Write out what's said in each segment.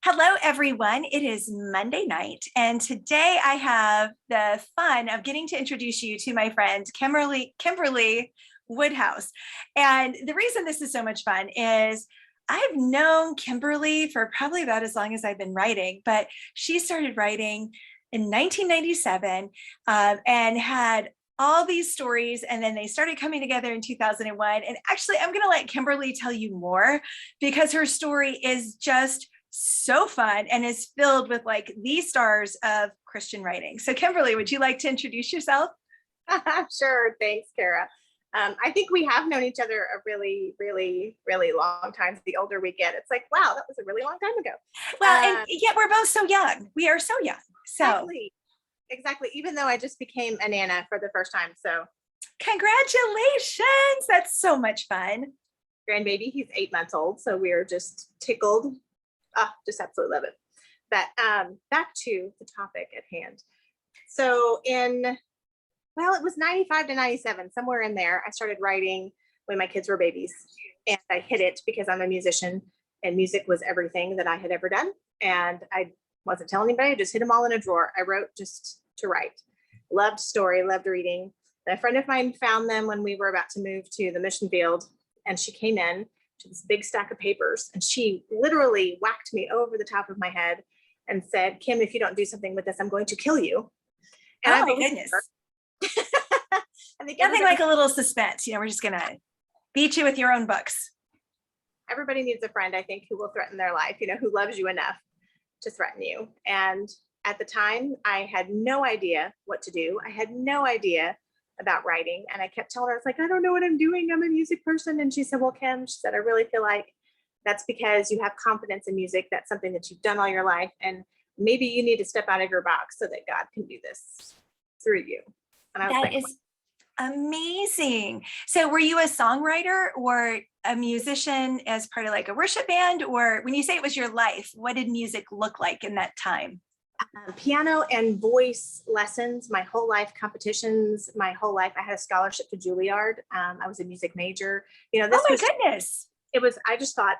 Hello, everyone. It is Monday night, and today I have the fun of getting to introduce you to my friend, Kimberley Woodhouse. And the reason this is so much fun is I've known Kimberley for probably about as long as I've been writing, but she started writing in 1997 and had all these stories, and then they started coming together in 2001. And actually, I'm going to let Kimberley tell you more because her story is just so fun and is filled with like the stars of Christian writing. So Kimberley, would you like to introduce yourself? Sure. Thanks, Kara. I think we have known each other a really, really, really long time. The older we get, it's like, wow, that was a really long time ago. Well, and yet we're both so young. We are so young. So exactly. Even though I just became a Nana for the first time. So congratulations. That's so much fun. Grandbaby, he's 8 months old. So we're just tickled. Just absolutely love it. But back to the topic at hand. So it was 95 to 97, somewhere in there, I started writing when my kids were babies. And I hid it because I'm a musician and music was everything that I had ever done. And I wasn't telling anybody, I just hid them all in a drawer. I wrote just to write. Loved story, loved reading. And a friend of mine found them when we were about to move to the mission field. And she came in to this big stack of papers, and she literally whacked me over the top of my head and said, "Kim, if you don't do something with this, I'm going to kill you." And oh my goodness. Nothing like a little suspense. We're just going to beat you with your own books. Everybody needs a friend, I think, who will threaten their life, who loves you enough to threaten you. And at the time, I had no idea what to do. I had no idea about writing. And I kept telling her, it's like, I don't know what I'm doing. I'm a music person. And she said, well, Kim, she said, I really feel like that's because you have confidence in music. That's something that you've done all your life. And maybe you need to step out of your box so that God can do this through you. And I was that is amazing. So were you a songwriter or a musician as part of like a worship band? Or when you say it was your life, what did music look like in that time? Piano and voice lessons, my whole life, competitions, my whole life. I had a scholarship to Juilliard. I was a music major. Oh my goodness. I just thought,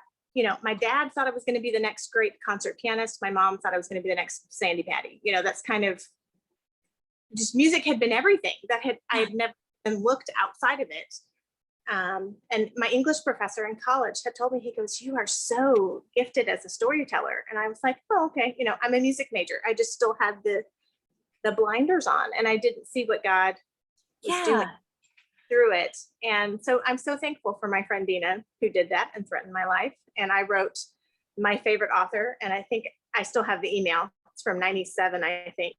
my dad thought I was going to be the next great concert pianist. My mom thought I was going to be the next Sandy Patty. That's kind of just music had been everything I had never been looked outside of it. And my English professor in college had told me, he goes, you are so gifted as a storyteller. And I was like, oh, okay. I'm a music major. I just still had the blinders on, and I didn't see what God was doing through it. And so I'm so thankful for my friend Dina, who did that and threatened my life. And I wrote my favorite author, and I think I still have the email. It's from 97, I think.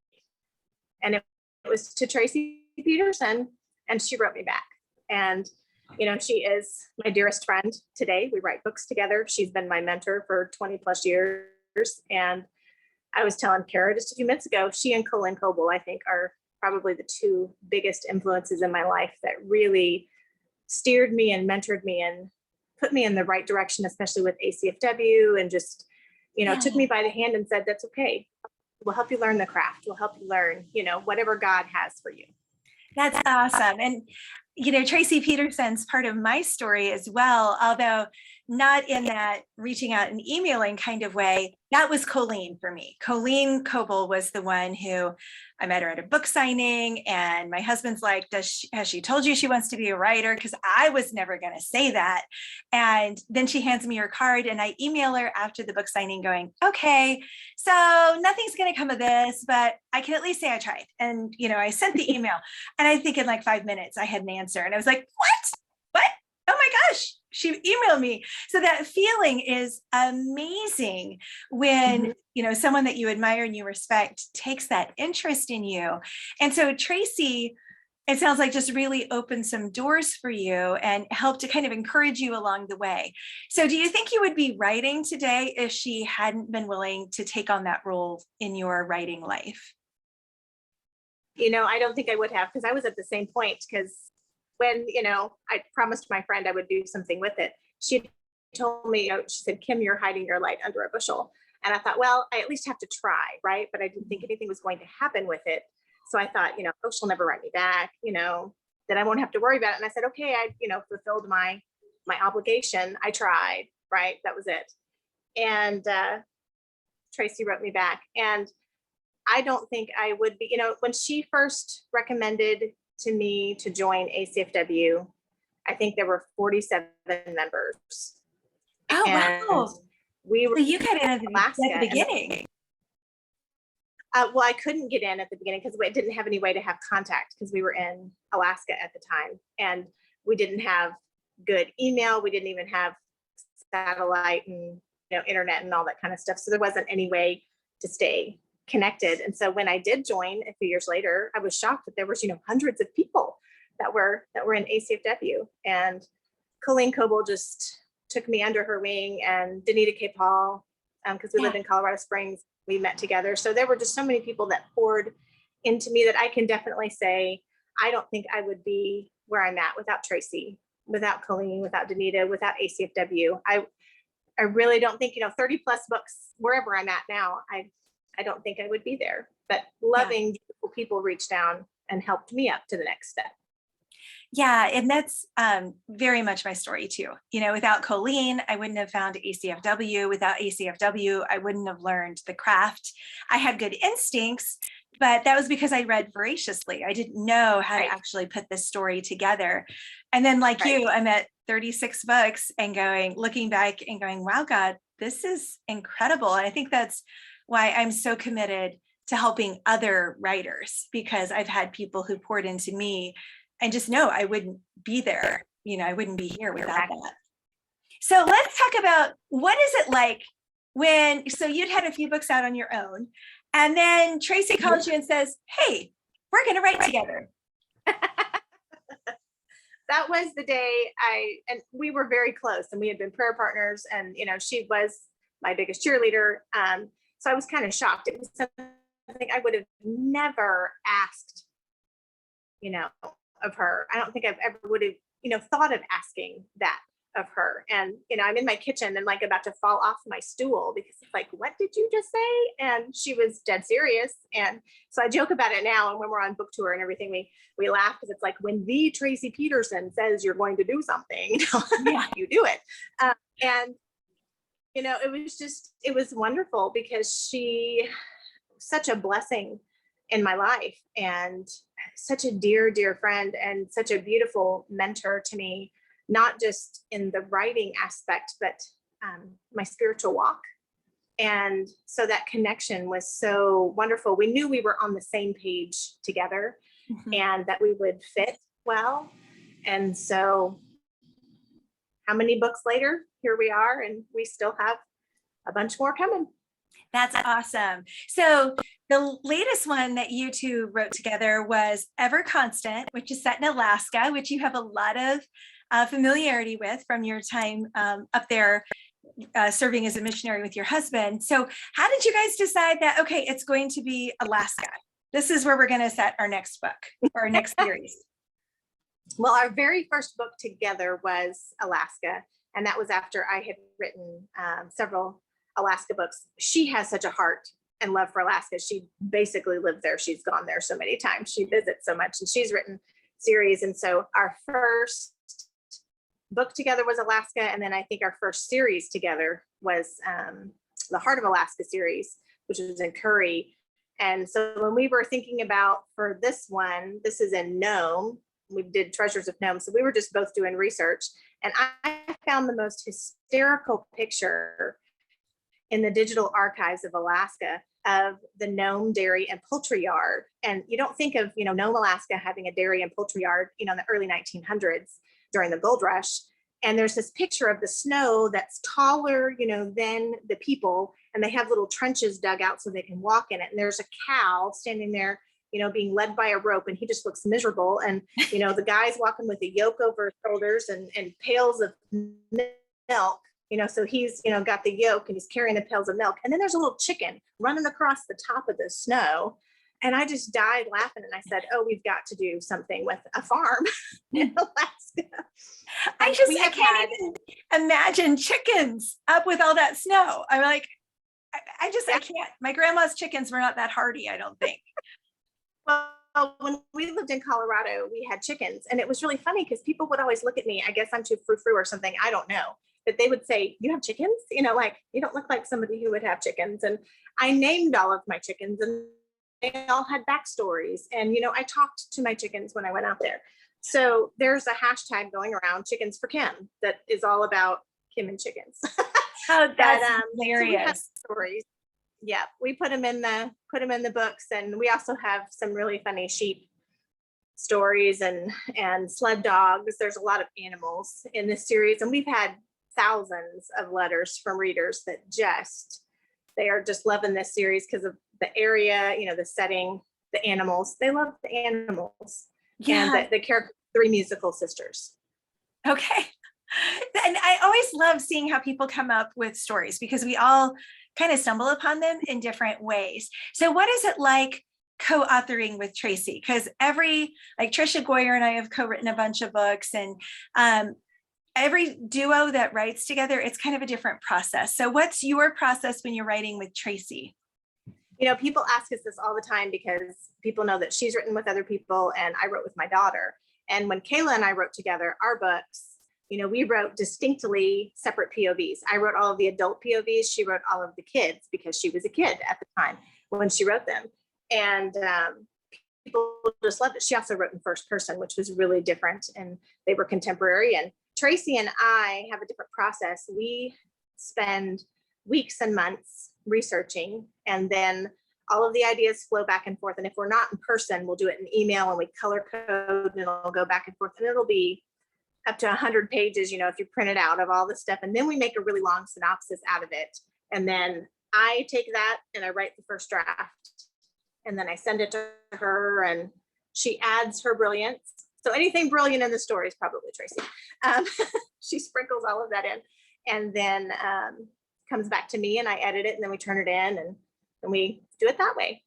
And it was to Tracie Peterson, and she wrote me back. And she is my dearest friend today. We write books together. She's been my mentor for 20 plus years. And I was telling Kara just a few minutes ago, she and Colleen Coble, I think, are probably the two biggest influences in my life that really steered me and mentored me and put me in the right direction, especially with ACFW, and just, took me by the hand and said, that's okay. We'll help you learn the craft. We'll help you learn, whatever God has for you. That's awesome. And, Tracie Peterson's part of my story as well, although not in that reaching out and emailing kind of way. That was Colleen for me. Colleen Coble was the one who I met her at a book signing, and my husband's like, has she told you she wants to be a writer? Because I was never going to say that. And then she hands me her card, and I email her after the book signing going, okay, so nothing's going to come of this, but I can at least say I tried. And, I sent the email, and I think in like 5 minutes I had an answer, and I was like, what? Oh my gosh, she emailed me. So that feeling is amazing when, someone that you admire and you respect takes that interest in you. And so Tracie, it sounds like just really opened some doors for you and helped to kind of encourage you along the way. So do you think you would be writing today if she hadn't been willing to take on that role in your writing life? I don't think I would have, because I was at the same point, because when, I promised my friend I would do something with it, she told me, she said, Kim, you're hiding your light under a bushel. And I thought, well, I at least have to try, right? But I didn't think anything was going to happen with it. So I thought, she'll never write me back, that I won't have to worry about it. And I said, okay, I, fulfilled my obligation. I tried, right? That was it. And Tracie wrote me back. And I don't think I would be, when she first recommended to me to join ACFW, I think there were 47 members. Oh, and wow. we were So you got in at Alaska, the beginning. well, I couldn't get in at the beginning because we didn't have any way to have contact because we were in Alaska at the time, and we didn't have good email. We didn't even have satellite and internet and all that kind of stuff. So there wasn't any way to stay connected. And so when I did join a few years later, I was shocked that there was hundreds of people that were in ACFW. And Colleen Coble just took me under her wing, and Danita K. Paul, because we lived in Colorado Springs, we met together. So there were just so many people that poured into me that I can definitely say, I don't think I would be where I'm at without Tracie, without Colleen, without Danita, without ACFW. I really don't think, 30 plus books, wherever I'm at now, I don't think I would be there. But loving people reached down and helped me up to the next step. Yeah, and that's very much my story too. Without Colleen, I wouldn't have found ACFW. Without ACFW, I wouldn't have learned the craft. I had good instincts, but that was because I read voraciously. I didn't know how to actually put this story together. And then like you, I'm at 36 books and looking back and going, wow, God, this is incredible. And I think that's why I'm so committed to helping other writers, because I've had people who poured into me and just know I wouldn't be there. I wouldn't be here without that. So let's talk about, what is it like so you'd had a few books out on your own, and then Tracie calls you and says, hey, we're going to write together. That was the day and we were very close, and we had been prayer partners, and, she was my biggest cheerleader. So I was kind of shocked. It was something I would have never asked, of her. I don't think I've ever would have, thought of asking that of her. And, I'm in my kitchen and like about to fall off my stool because it's like, what did you just say? And she was dead serious. And so I joke about it now. And when we're on book tour and everything, we laugh because it's like, when the Tracie Peterson says you're going to do something, you do it. And, it was wonderful because she such a blessing in my life, and such a dear, dear friend, and such a beautiful mentor to me, not just in the writing aspect, but my spiritual walk. And so that connection was so wonderful. We knew we were on the same page together, and that we would fit well. And so how many books later, here we are, and we still have a bunch more coming. That's awesome. So the latest one that you two wrote together was Ever Constant, which is set in Alaska, which you have a lot of familiarity with from your time up there serving as a missionary with your husband. So how did you guys decide that, okay, it's going to be Alaska? This is where we're going to set our next book or our next series. Well, our very first book together was Alaska. And that was after I had written several Alaska books. She has such a heart and love for Alaska. She basically lived there. She's gone there so many times. She visits so much, and she's written series. And so our first book together was Alaska. And then I think our first series together was the Heart of Alaska series, which was in Curry. And so when we were thinking about for this one, this is in Nome. We did Treasures of Nome. So we were just both doing research. And I found the most hysterical picture in the digital archives of Alaska of the Nome Dairy and Poultry Yard. And you don't think of, Nome, Alaska having a dairy and poultry yard, in the early 1900s during the gold rush. And there's this picture of the snow that's taller, than the people. And they have little trenches dug out so they can walk in it. And there's a cow standing there, being led by a rope, and he just looks miserable. And, the guy's walking with a yoke over his shoulders and pails of milk. So he's, got the yoke and he's carrying the pails of milk. And then there's a little chicken running across the top of the snow. And I just died laughing. And I said, oh, we've got to do something with a farm in Alaska. I can't even imagine chickens up with all that snow. I'm like, I can't. My grandma's chickens were not that hardy, I don't think. Well, when we lived in Colorado, we had chickens, and it was really funny because people would always look at me. I guess I'm too frou-frou or something. I don't know. that they would say, "You have chickens?" Like, you don't look like somebody who would have chickens. And I named all of my chickens, and they all had backstories. And, I talked to my chickens when I went out there. So there's a hashtag going around, Chickens for Kim, that is all about Kim and chickens. Oh, that's So we have hilarious. stories. Yeah, we put them in the books, and we also have some really funny sheep stories and sled dogs. There's a lot of animals in this series, and we've had thousands of letters from readers that they are just loving this series because of the area, the setting, the animals. They love the animals. Yeah. And the character, 3 musical sisters. Okay. And I always love seeing how people come up with stories, because we all kind of stumble upon them in different ways. So what is it like co-authoring with Tracie? Because like Tricia Goyer and I have co-written a bunch of books, and every duo that writes together, it's kind of a different process. So what's your process when you're writing with Tracie? People ask us this all the time, because people know that she's written with other people and I wrote with my daughter. And when Kayla and I wrote together our books, we wrote distinctly separate POVs. I wrote all of the adult POVs. She wrote all of the kids, because she was a kid at the time when she wrote them. And people just loved it. She also wrote in first person, which was really different, and they were contemporary. And Tracie and I have a different process. We spend weeks and months researching, and then all of the ideas flow back and forth. And if we're not in person, we'll do it in email, and we color code, and it'll go back and forth, and it'll be up to 100 pages, if you print it out, of all this stuff. And then we make a really long synopsis out of it. And then I take that and I write the first draft, and then I send it to her, and she adds her brilliance. So anything brilliant in the story is probably Tracie. She sprinkles all of that in, and then comes back to me, and I edit it, and then we turn it in, and we do it that way.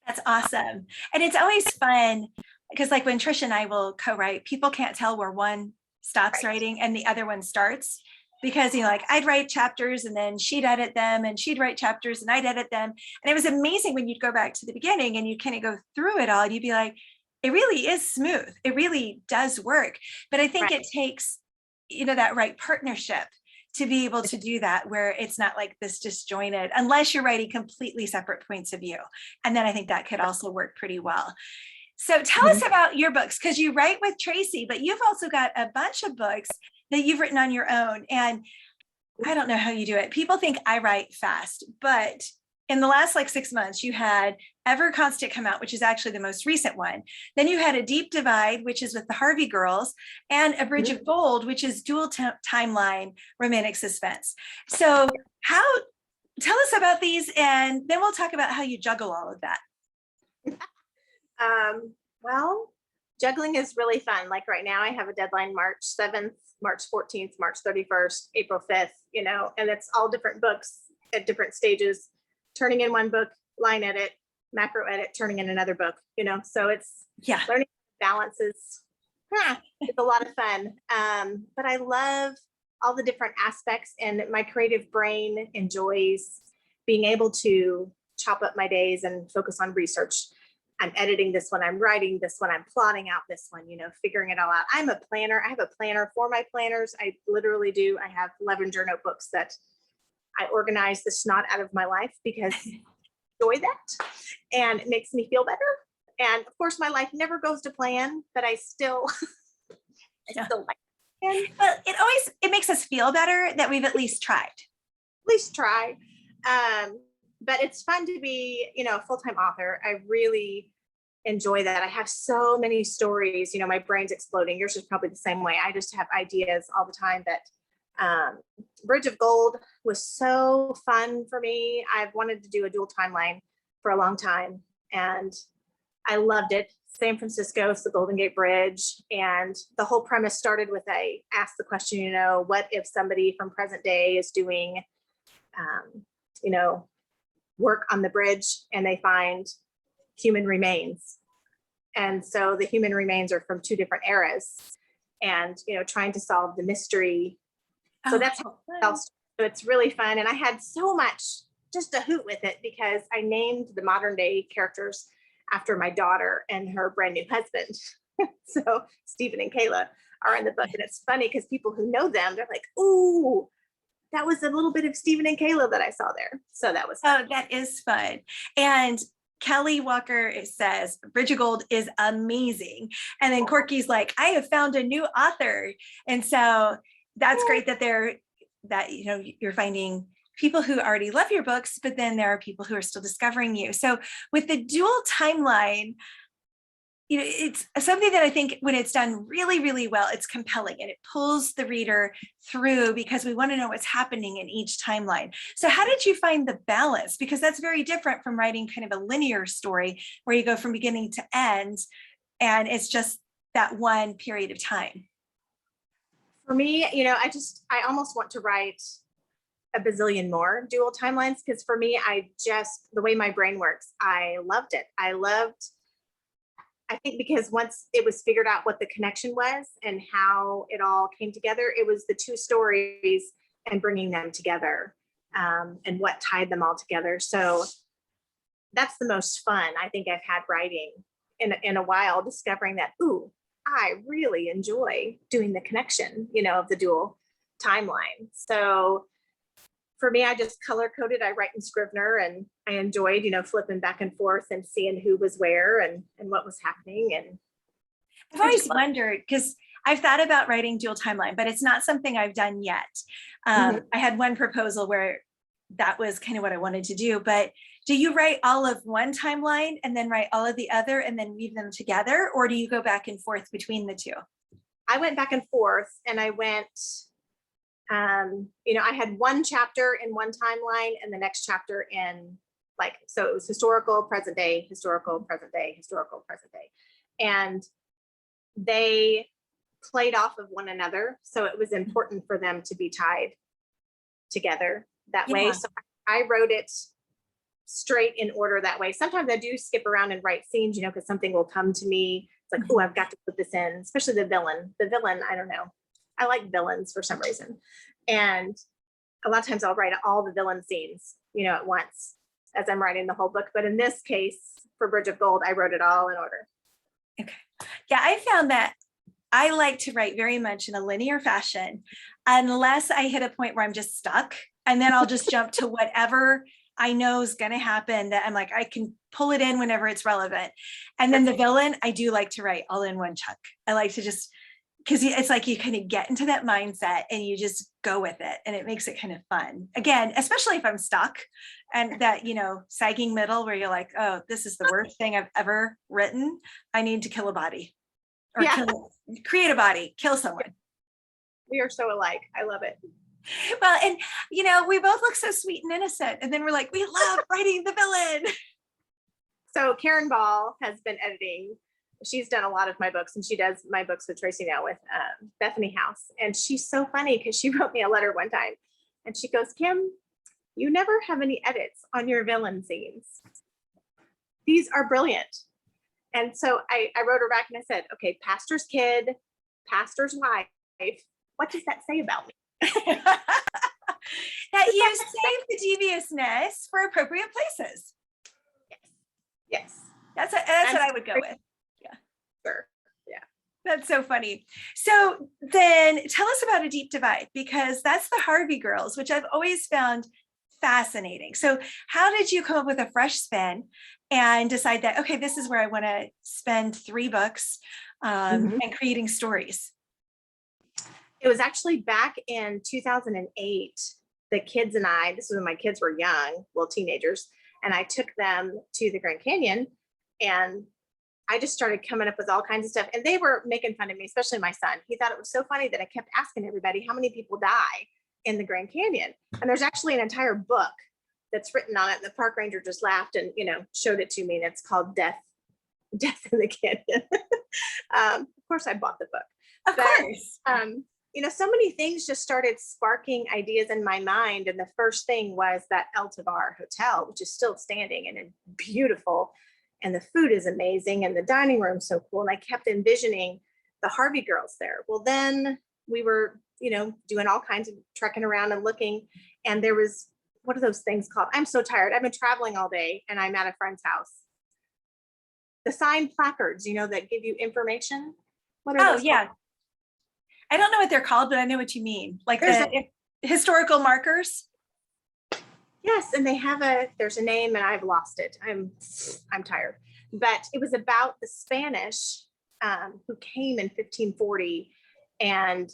That's awesome. And it's always fun, because like when Tricia and I will co-write, people can't tell where one stops writing and the other one starts, because like I'd write chapters and then she'd edit them, and she'd write chapters and I'd edit them. And it was amazing when you'd go back to the beginning and you kind of go through it all, you'd be like, it really is smooth. It really does work. But I think it takes, that right partnership to be able to do that, where it's not like this disjointed, unless you're writing completely separate points of view. And then I think that could also work pretty well. So tell us about your books, because you write with Tracie, but you've also got a bunch of books that you've written on your own. And I don't know how you do it. People think I write fast, but in the last 6 months, you had Ever Constant come out, which is actually the most recent one. Then you had A Deep Divide, which is with the Harvey girls, and A Bridge of Gold, which is dual timeline romantic suspense. So tell us about these, and then we'll talk about how you juggle all of that. Well, juggling is really fun. Like right now I have a deadline March 7th, March 14th, March 31st, April 5th, and it's all different books at different stages, turning in one book, line edit, macro edit, turning in another book, so it's learning balances. It's a lot of fun. But I love all the different aspects, and my creative brain enjoys being able to chop up my days and focus on research. I'm editing this one, I'm writing this one, I'm plotting out this one, figuring it all out. I'm a planner. I have a planner for my planners. I literally do. I have Levenger notebooks that I organize the snot out of my life, because I enjoy that, and it makes me feel better. And of course, my life never goes to plan, but I still like it. Well, it makes us feel better that we've at least tried. But it's fun to be, a full-time author. I really enjoy that. I have so many stories, my brain's exploding. Yours is probably the same way. I just have ideas all the time. That Bridge of Gold was so fun for me. I've wanted to do a dual timeline for a long time, and I loved it. San Francisco, it's the Golden Gate Bridge. And the whole premise started with ask the question, what if somebody from present day is doing, work on the bridge, and they find human remains. And so the human remains are from 2 different eras, and, trying to solve the mystery. So that's how so it's really fun. And I had so much just a hoot with it, because I named the modern day characters after my daughter and her brand new husband. So Stephen and Kayla are in the book. And it's funny because people who know them, they're like, ooh, that was a little bit of Stephen and Kayla that I saw there. So that was fun. Oh, that is fun. And Kelly Walker says Bridget Gold is amazing. And then Corky's like, I have found a new author. And so that's great that you're finding people who already love your books, but then there are people who are still discovering you. So with the dual timeline, it's something that I think when it's done really, really well, it's compelling and it pulls the reader through because we want to know what's happening in each timeline. So how did you find the balance? Because that's very different from writing kind of a linear story where you go from beginning to end and it's just that one period of time. For me, I almost want to write a bazillion more dual timelines because for me, the way my brain works, I loved it. I think because once it was figured out what the connection was and how it all came together, it was the two stories and bringing them together and what tied them all together. So that's the most fun I think I've had writing in a while, discovering that, ooh, I really enjoy doing the connection, of the dual timeline. So for me, I just color coded. I write in Scrivener and I enjoyed, flipping back and forth and seeing who was where and what was happening. And I've always wondered, because I've thought about writing dual timeline, but it's not something I've done yet. I had one proposal where that was kind of what I wanted to do, but do you write all of one timeline and then write all of the other and then weave them together? Or do you go back and forth between the two? I went back and forth and I went, I had one chapter in one timeline and the next chapter in so it was historical, present day, historical, present day, historical, present day. And they played off of one another. So it was important for them to be tied together that way. So I wrote it straight in order that way. Sometimes I do skip around and write scenes, because something will come to me. It's like, oh, I've got to put this in, especially the villain. The villain, I don't know. I like villains for some reason. And a lot of times I'll write all the villain scenes, at once as I'm writing the whole book. But in this case, for Bridget Gold, I wrote it all in order. Okay. Yeah, I found that I like to write very much in a linear fashion, unless I hit a point where I'm just stuck. And then I'll just jump to whatever I know is going to happen that I'm like, I can pull it in whenever it's relevant. And then the villain, I do like to write all in one chunk. I like to just, because it's like you kind of get into that mindset and you just go with it and it makes it kind of fun. Again, especially if I'm stuck and that, sagging middle where you're like, oh, this is the worst thing I've ever written. I need to kill a body or create a body, kill someone. We are so alike. I love it. Well, and we both look so sweet and innocent. And then we're like, we love writing the villain. So Karen Ball has been editing. She's done a lot of my books and she does my books with Tracie now with Bethany House. And she's so funny because she wrote me a letter one time and she goes, Kim, you never have any edits on your villain scenes. These are brilliant. And so I wrote her back and I said, okay, pastor's kid, pastor's wife. What does that say about me? That you save the deviousness for appropriate places. Yes. That's what I would go with. Yeah. Sure. Yeah. That's so funny. So then tell us about A Deep Divide, because that's the Harvey Girls, which I've always found fascinating. So how did you come up with a fresh spin and decide that, okay, this is where I want to spend 3 books and creating stories? It was actually back in 2008. The kids and I, this was when my kids were young, well, teenagers, and I took them to the Grand Canyon and I just started coming up with all kinds of stuff. And they were making fun of me, especially my son. He thought it was so funny that I kept asking everybody how many people die in the Grand Canyon. And there's actually an entire book that's written on it. And the park ranger just laughed and, showed it to me. And it's called Death in the Canyon. Of course, I bought the book. Of course. So many things just started sparking ideas in my mind. And the first thing was that El Tovar Hotel, which is still standing and it's beautiful. And the food is amazing. And the dining room's so cool. And I kept envisioning the Harvey Girls there. Well, then we were, doing all kinds of trekking around and looking. And there was, what are those things called? I'm so tired. I've been traveling all day and I'm at a friend's house. The signed placards, that give you information. What are those yeah. called? I don't know what they're called, but I know what you mean. Like There's the historical markers. Yes, and they have there's a name and I've lost it. I'm tired. But it was about the Spanish who came in 1540 and,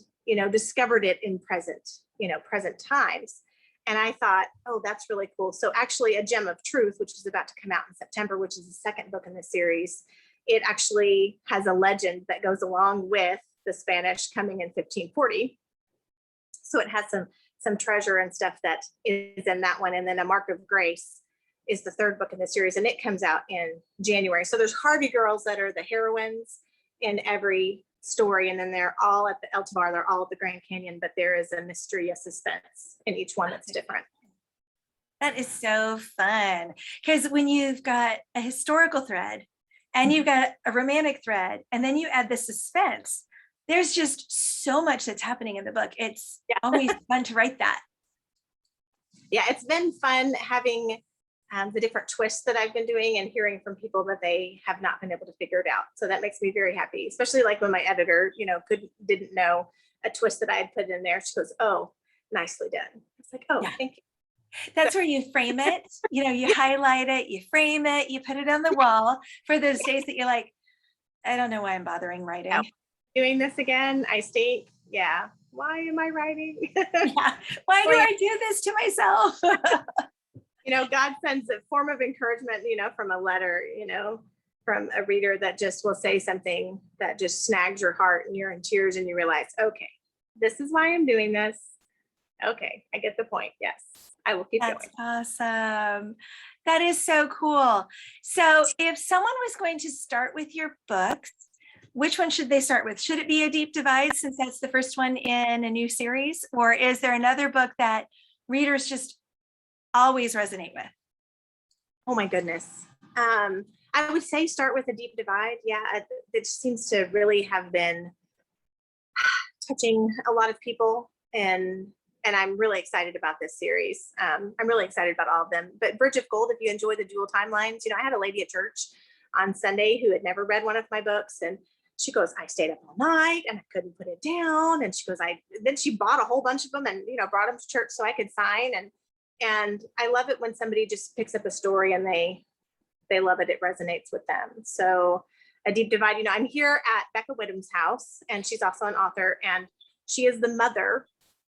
discovered it in present times. And I thought, oh, that's really cool. So actually A Gem of Truth, which is about to come out in September, which is the second book in the series, it actually has a legend that goes along with the Spanish coming in 1540. So it has some treasure and stuff that is in that one. And then A Mark of Grace is the third book in the series, and it comes out in January. So there's Harvey girls that are the heroines in every story, and then they're all at the El Tovar, they're all at the Grand Canyon, but there is a mystery, a suspense in each one that's different. That is so fun, because when you've got a historical thread and you've got a romantic thread, and then you add the suspense, there's just so much that's happening in the book. It's always fun to write that. Yeah, it's been fun having the different twists that I've been doing and hearing from people that they have not been able to figure it out. So that makes me very happy, especially like when my editor, didn't know a twist that I had put in there. She goes, "Oh, nicely done." It's like, "Oh, thank you." That's where you frame it. You highlight it, you frame it, you put it on the wall for those days that you're like, I don't know why I'm bothering writing. Yeah. Doing this again, I state, why am I writing? Why do I do this to myself? God sends a form of encouragement, from a letter, from a reader that just will say something that just snags your heart and you're in tears and you realize, okay, this is why I'm doing this. Okay, I get the point. Yes, I will keep going. Awesome. That is so cool. So if someone was going to start with your books, which one should they start with? Should it be A Deep Divide, since that's the first one in a new series? Or is there another book that readers just always resonate with? Oh my goodness. I would say start with A Deep Divide. Yeah, it seems to really have been touching a lot of people, and I'm really excited about this series. I'm really excited about all of them. But Bridge of Gold, if you enjoy the dual timelines, I had a lady at church on Sunday who had never read one of my books, and she goes, "I stayed up all night and I couldn't put it down." And she goes, then she bought a whole bunch of them and brought them to church so I could sign. And I love it when somebody just picks up a story and they love it. It resonates with them. So A Deep Divide, I'm here at Becca Whittam's house, and she's also an author, and she is the mother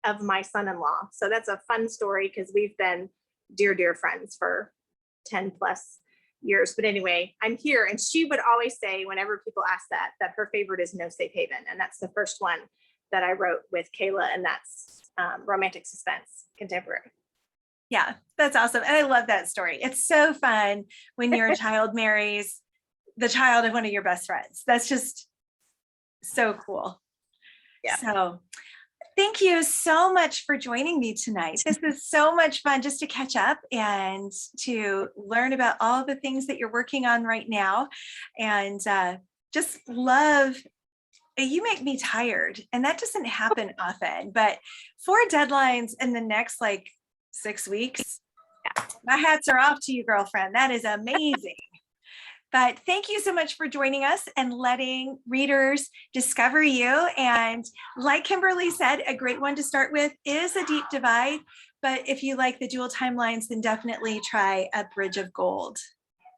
of my son-in-law. So that's a fun story because we've been dear, dear friends for 10 plus years. But anyway, I'm here, and she would always say, whenever people ask that her favorite is No Safe Haven. And that's the first one that I wrote with Kayla, and that's romantic suspense, contemporary. Yeah, that's awesome. And I love that story. It's so fun when your child marries the child of one of your best friends. That's just so cool. Yeah. So thank you so much for joining me tonight. This is so much fun just to catch up and to learn about all the things that you're working on right now. And just love, you make me tired, and that doesn't happen often, but 4 deadlines in the next 6 weeks. My hats are off to you, girlfriend. That is amazing. But thank you so much for joining us and letting readers discover you. And like Kimberly said, a great one to start with is A Deep Divide. But if you like the dual timelines, then definitely try A Bridge of Gold.